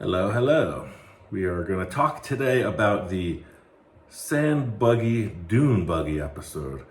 Hello, hello. We are going to talk today about the Sand Buggy, Dune Buggy episode.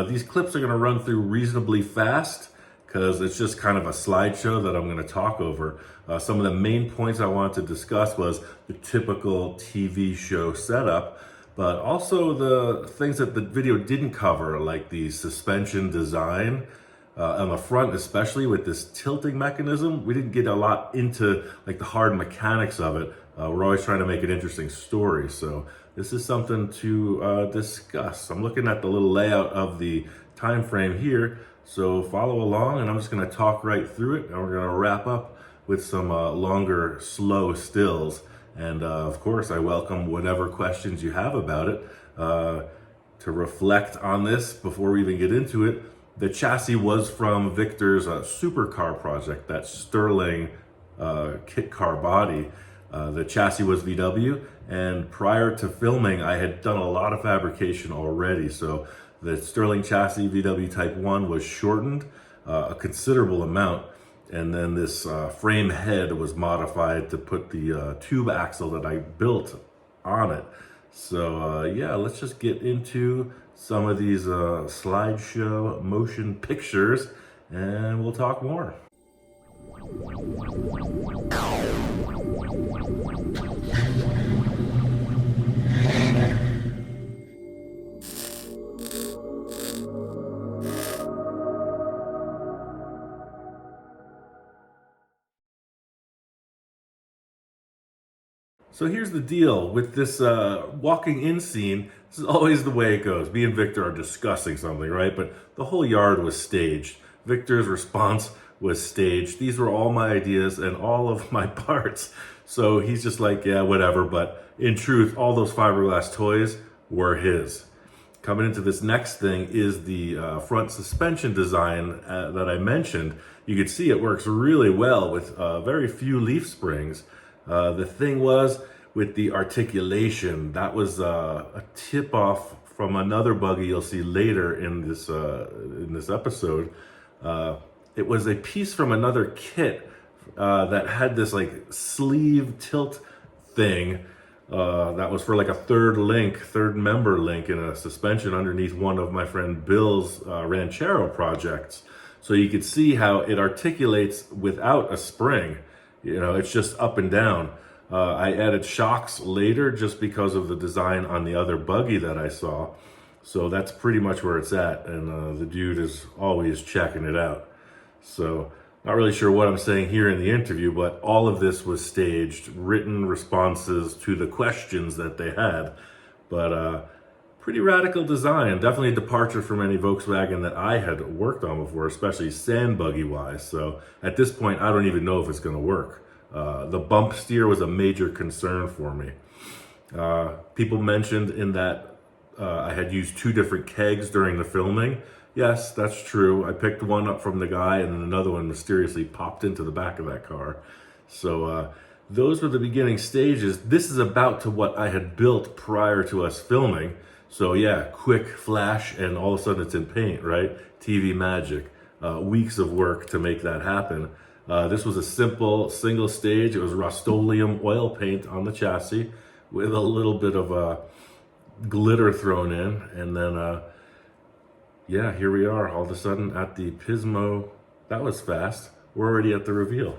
These clips are going to run through reasonably fast because it's just kind of a slideshow that I'm going to talk over. Some of the main points I wanted to discuss was the typical TV show setup, but also the things that the video didn't cover, like the suspension design. On the front, especially with this tilting mechanism, we didn't get a lot into like the hard mechanics of it. We're always trying to make an interesting story, so this is something to discuss. I'm looking at the little layout of the time frame here, so follow along, and I'm just going to talk right through it, and we're going to wrap up with some longer, slow stills. And of course, I welcome whatever questions you have about it. To reflect on this before we even get into it, the chassis was from Victor's supercar project, that Sterling kit car body. The chassis was VW, and prior to filming, I had done a lot of fabrication already. So the Sterling chassis VW Type 1 was shortened a considerable amount, and then this frame head was modified to put the tube axle that I built on it. So yeah, let's just get into some of these slideshow motion pictures, and we'll talk more. So here's the deal with this walking in scene. This is always the way it goes. Me and Victor are discussing something, right? But the whole yard was staged. Victor's response was staged. These were all my ideas and all of my parts. So he's just like, yeah, whatever. But in truth, all those fiberglass toys were his. Coming into this next thing is the front suspension design that I mentioned. You can see it works really well with very few leaf springs. The thing was with the articulation, that was a tip off from another buggy you'll see later in this episode. It was a piece from another kit that had this like sleeve tilt thing that was for like a third member link in a suspension underneath one of my friend Bill's Ranchero projects. So you could see how it articulates without a spring. You know, it's just up and down. I added shocks later just because of the design on the other buggy that I saw. So that's pretty much where it's at. And the dude is always checking it out. So not really sure what I'm saying here in the interview, but all of this was staged, written responses to the questions that they had. But pretty radical design. Definitely a departure from any Volkswagen that I had worked on before, especially sand buggy wise. So at this point, I don't even know if it's going to work. The bump steer was a major concern for me. People mentioned in that I had used two different kegs during the filming. Yes, that's true. I picked one up from the guy, and then another one mysteriously popped into the back of that car. So those were the beginning stages. This is about to what I had built prior to us filming. So yeah, quick flash, and all of a sudden it's in paint, right? TV magic. Weeks of work to make that happen. This was a simple single stage. It was Rust-Oleum oil paint on the chassis with a little bit of glitter thrown in. And then, yeah, here we are all of a sudden at the Pismo. That was fast. We're already at the reveal.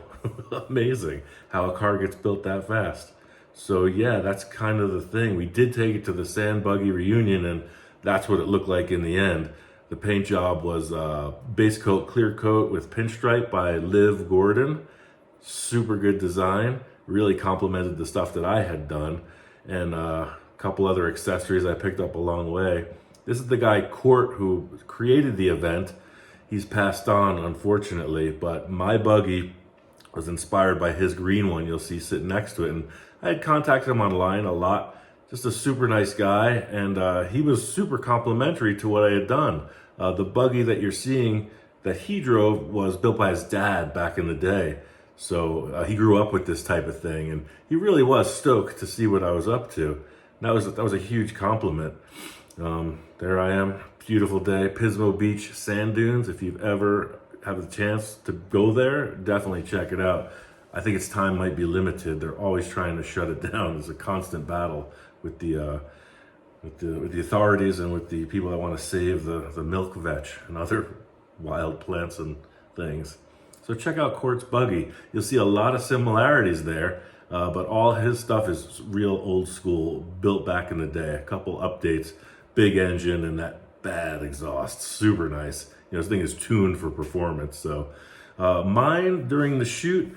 Amazing how a car gets built that fast. So yeah, that's kind of the thing. We did take it to the Sand Buggy reunion, and that's what it looked like in the end. The paint job was base coat, clear coat with pinstripe by Liv Gordon. Super good design. Really complimented the stuff that I had done. And a couple other accessories I picked up along the way. This is the guy, Court, who created the event. He's passed on, unfortunately, but my buggy was inspired by his green one you'll see sitting next to it. And I had contacted him online a lot. Just a super nice guy, and he was super complimentary to what I had done. The buggy that you're seeing that he drove was built by his dad back in the day. So he grew up with this type of thing, and he really was stoked to see what I was up to. That was a huge compliment. There I am, beautiful day, Pismo Beach sand dunes. If you've ever have the chance to go there, definitely check it out. I think its time might be limited. They're always trying to shut it down. There's a constant battle with the authorities and with the people that want to save the milk vetch and other wild plants and things. So check out Quartz Buggy. You'll see a lot of similarities there, but all his stuff is real old school, built back in the day. A couple updates, big engine and that bad exhaust, super nice. This thing is tuned for performance. So mine during the shoot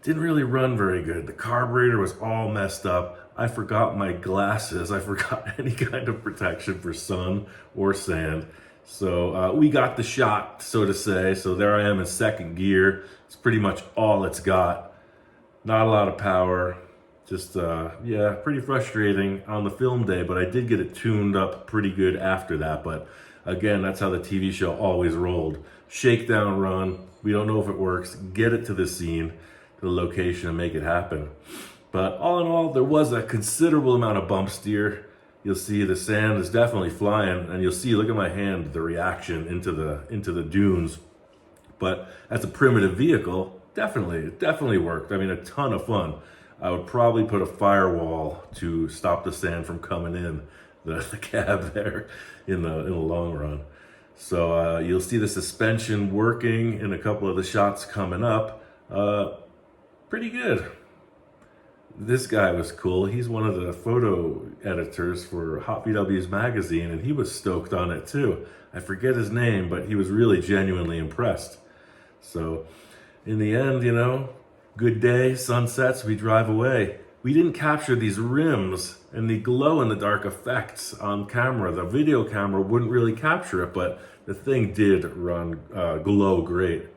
didn't really run very good. The carburetor was all messed up. I forgot my glasses. I forgot any kind of protection for sun or sand. So we got the shot, so to say. So there I am in second gear. It's pretty much all it's got. Not a lot of power. Just, yeah, pretty frustrating on the film day, but I did get it tuned up pretty good after that. But again, that's how the TV show always rolled. Shakedown run. We don't know if it works. Get it to the scene, to the location, and make it happen. But all in all, there was a considerable amount of bump steer. You'll see the sand is definitely flying, and you'll see, look at my hand, the reaction into the dunes. But as a primitive vehicle, it definitely worked. I mean, a ton of fun. I would probably put a firewall to stop the sand from coming in the cab there in the long run. So you'll see the suspension working in a couple of the shots coming up. Pretty good. This guy was cool. He's one of the photo editors for Hot VW's magazine, and he was stoked on it too. I forget his name, but he was really genuinely impressed. So in the end, good day, sunsets, we drive away. We didn't capture these rims and the glow-in-the-dark effects on camera. The video camera wouldn't really capture it, but the thing did run glow great.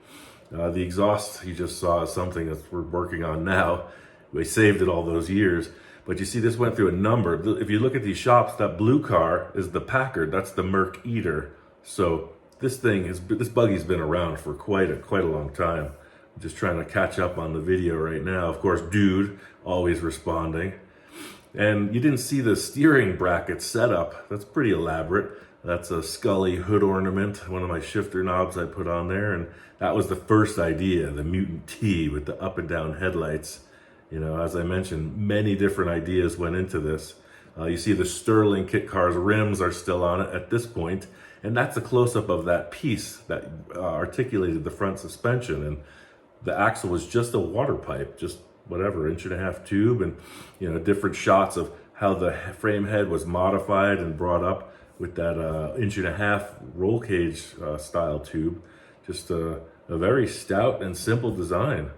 The exhaust you just saw is something that we're working on now. We saved it all those years. But you see, this went through a number. If you look at these shops, that blue car is the Packard. That's the Merc Eater. So this buggy's been around for quite a long time. I'm just trying to catch up on the video right now. Of course, Dude, always responding. And you didn't see the steering bracket setup. That's pretty elaborate. That's a Scully hood ornament, one of my shifter knobs I put on there. And that was the first idea, the Mutant T with the up and down headlights. As I mentioned, many different ideas went into this. You see the Sterling kit car's rims are still on it at this point, and that's a close-up of that piece that articulated the front suspension. And the axle was just a water pipe, just whatever, 1.5 inch tube, and different shots of how the frame head was modified and brought up with that 1.5 inch roll cage style tube. Just a very stout and simple design.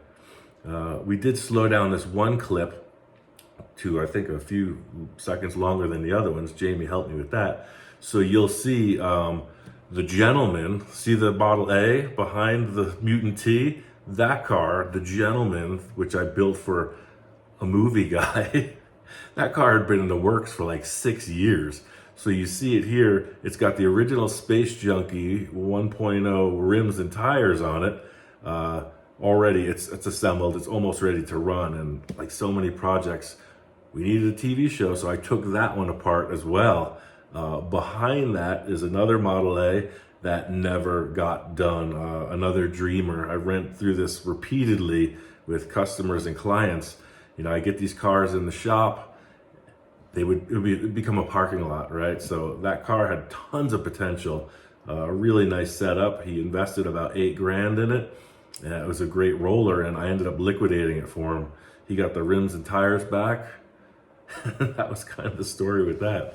We did slow down this one clip to, I think, a few seconds longer than the other ones. Jamie helped me with that. So you'll see the Gentleman, see the Model A behind the Mutant T? That car, the Gentleman, which I built for a movie guy, that car had been in the works for like 6 years. So you see it here, it's got the original Space Junkie 1.0 rims and tires on it. Already it's assembled, it's almost ready to run, and like so many projects, we needed a TV show, so I took that one apart as well. Behind that is another Model A that never got done, another dreamer. I went through this repeatedly with customers and clients. I get these cars in the shop, it would become a parking lot, right? So that car had tons of potential, a really nice setup. He invested about $8,000 in it. Yeah, it was a great roller, and I ended up liquidating it for him. He got the rims and tires back. That was kind of the story with that.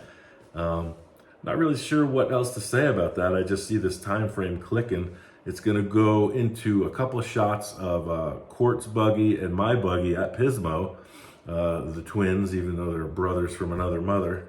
Not really sure what else to say about that. I just see this time frame clicking. It's going to go into a couple of shots of Quartz Buggy and my buggy at Pismo, the twins, even though they're brothers from another mother.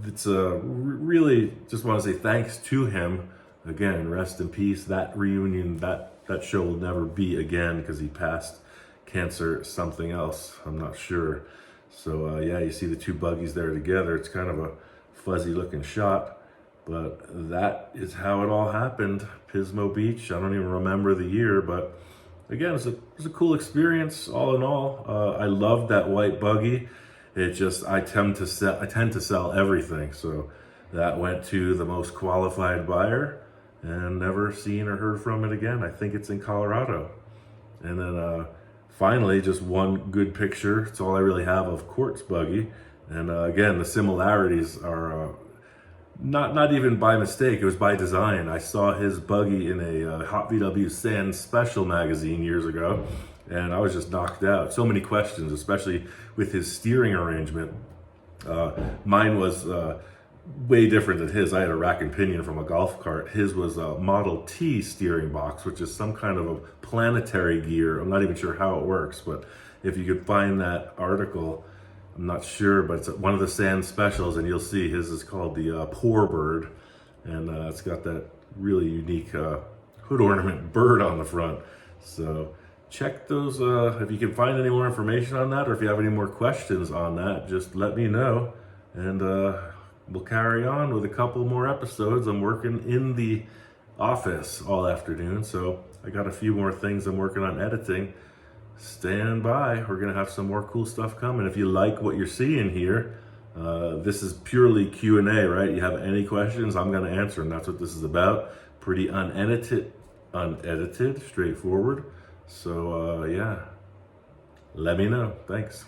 It's really just want to say thanks to him. Again, rest in peace. That reunion, that show will never be again because he passed cancer, something else, I'm not sure. So yeah, you see the two buggies there together. It's kind of a fuzzy looking shot, but that is how it all happened. Pismo Beach, I don't even remember the year, but again, it was a cool experience all in all. I loved that white buggy. I tend to sell everything, so that went to the most qualified buyer, and never seen or heard from it again. I think it's in Colorado. And then finally, just one good picture. It's all I really have of Quartz Buggy. And again, the similarities are not even by mistake. It was by design. I saw his buggy in a Hot VW Sand Special magazine years ago, and I was just knocked out. So many questions, especially with his steering arrangement. Mine was way different than his. I had a rack and pinion from a golf cart. His was a Model T steering box, which is some kind of a planetary gear. I'm not even sure how it works, but if you could find that article, I'm not sure, but it's one of the Sand Specials, and you'll see his is called the Poor Bird, and it's got that really unique hood ornament bird on the front. So check those. If you can find any more information on that, or if you have any more questions on that, just let me know, and we'll carry on with a couple more episodes. I'm working in the office all afternoon, so I got a few more things I'm working on editing. Stand by. We're gonna have some more cool stuff coming. If you like what you're seeing here, this is purely Q&A, right? You have any questions, I'm gonna answer them. That's what this is about. Pretty unedited, straightforward. So yeah, let me know. Thanks.